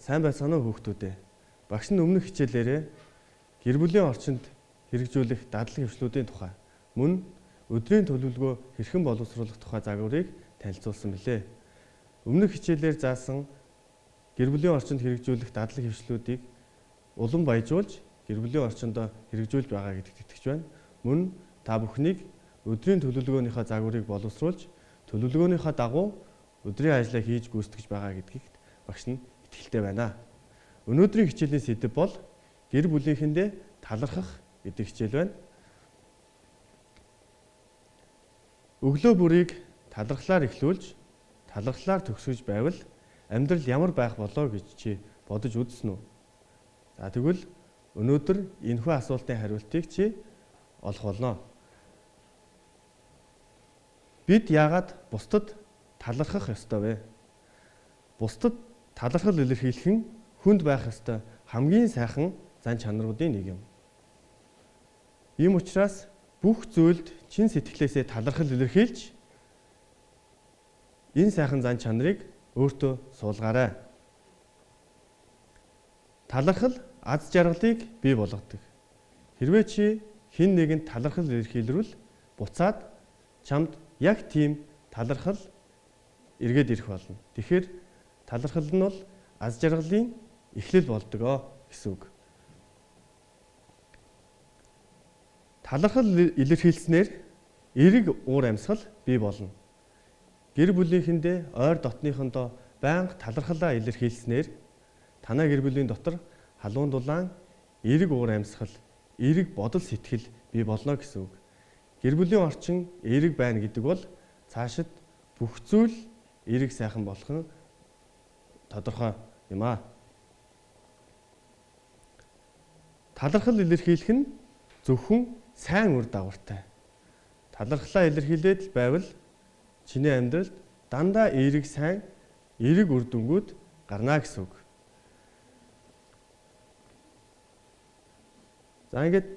Сайн байцгаана уу хүүхдүүдээ. Багш нь өмнөх хичээлээрээ гэр бүлийн орчинд хэрэгжүүлэх дадлаг хвшлүүдийн тухай мөн өдрийн төлөвлөгөө хэрхэн боловсруулах тухай загварыг танилцуулсан билээ. Өмнөх хичээлээр заасан гэр бүлийн орчинд хэрэгжүүлэх дадлаг хвшлүүдийг улам баяжуулж гэр бүлийн орчиндөө хэрэгжүүлж байгаа гэдэгт итгэж байна. Мөн та бүхнийг өдрийн төлөвлөгөөнийхөө загварыг боловсруулж төлөвлөгөөнийхөө дагуу өдрийн ажлаа хийж гүйцэтгэж байгаа гэдэгт багш нь итгэлтэй байна. Өнөөдрийн хичээлийн сэдэв бол гэр бүлийнхэндээ талархах гэдэг хичээл байна. Өглөө бүрийг талархлаар эхлүүлж, талархлаар төгсгөж байвал амьдрал ямар байх болоо гэж чи бодож үзсэн үү? За тэгвэл өнөөдөр энэхүү асуултын хариултыг чи олох болно. Бид яагаад бусдад талархах ёстой вэ? Бусдад талархал илэрхийлэх нь хүнд байх ёстой хамгийн сайхан зан чанаруудын нэг юм. Ийм учраас бүх зүйлд чин сэтгэлээсээ талархал илэрхийлж энэ сайхан зан чанарыг өөртөө суулгаарай. Талархал аз жаргалыг бий болгодог. Хэрвээ чи хэн нэгэнд талархал илэрхийлвэл буцаад чамд яг тийм талархал эргээд ирэх болно. Тэгэхээр талархал нь бол аз жаргалын эхлэл болдог гэсэн үг. Талархал илэрхийлснээр эерэг уур амьсгал бий болно. Гэр бүлийнхэндээ ойр дотныхондоо байнга талархалаа илэрхийлснээр танай гэр бүлийн дотор халуун дулаан эерэг уур амьсгал, эерэг бодол сэтгэл бий болно гэсэн үг. Гэр бүлийн орчин эерэг байна гэдэг бол цаашид бүх зүйл эерэг сайхан болох нь тодорхой юм аа. Талархал илэрхийлэх нь зөвхөн сайн үр дагавартай. Талархлаа илэрхийлээд байвал чиний амьдралд дандаа эерэг сайн, эерэг үр дүнгууд гарна гэсэн үг. За ингээд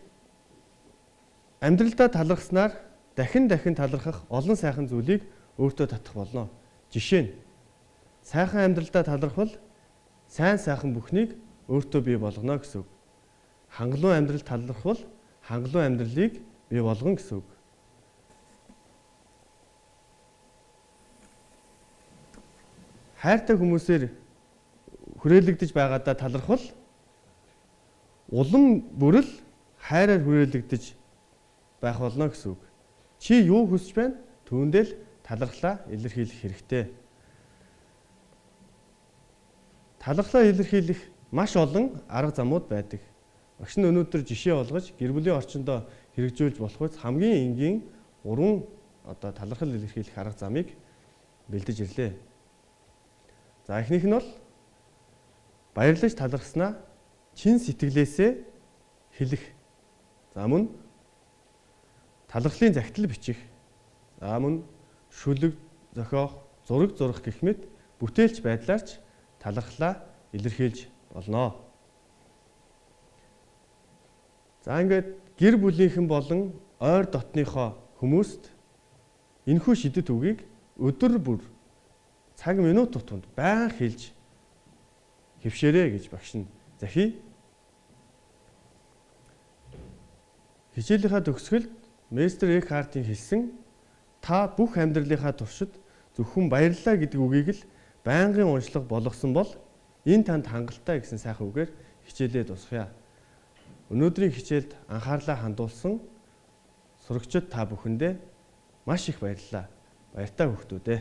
амьдралдаа талархснаар дахин талархах олон сайхан зүйлийг өөртөө татах болно. Жишээ нь сайхан амьдралдаа талархвал сайхан бүхнийг өөртөө бий болгоно гэсэн үг. Хангалуун амьдралд талархвал хангалуун амьдралыг бий болгоно гэсэн үг. Хайртай хүмүүсээр хүрээлэгдэж байгаадаа талархвал улам бүрэл хайраар хүрээлэгдэж байх болно гэсэн үг. Чи юу хүсэж байна? Түүндээ л талархлаа илэрхийлэх хэрэгтэй. Талархлаа илэрхийлэх маш олон арга замууд байдаг. Багш нь өнөөдөр жишээ олгож гэр бүлийн орчиндөө хэрэгжүүлж болох хамгийн энгийн 3 талархал илэрхийлэх арга замыг бэлдэж ирлээ. За эхнийх нь бол баярлаж талархснаа чин сэтгэлээсээ хэлэх. За мөн талархлын захидал бичих. За мөн шүлэг зохиох, зураг зурах гэх мэт бүтээлч байдлаарч талархлаа илэрхийлж болно. За ингээд гэр бүлийнхэн болон ойр дотныхоо хүмүүст энэхүү шидэт үгийг өдөр бүр цаг минут тутамд байнга хэлж хэвшээрэй гэж багш нь захий. Хичээлийнхаа төгсгөлд Мистер Экхартийн хэлсэн та бүх амьдралынхаа туршид зөвхөн баярлалаа гэдэг үгийг л байнгын уншлага болгосон бол энэ танд хангалттай гэсэн сайхан үгээр хичээлээ дуусгая. Өнөөдрийн хичээлд анхаарлаа хандуулсан сурагчид та бүхэндээ маш их баярлалаа. Баяртай хүүхдүүдээ.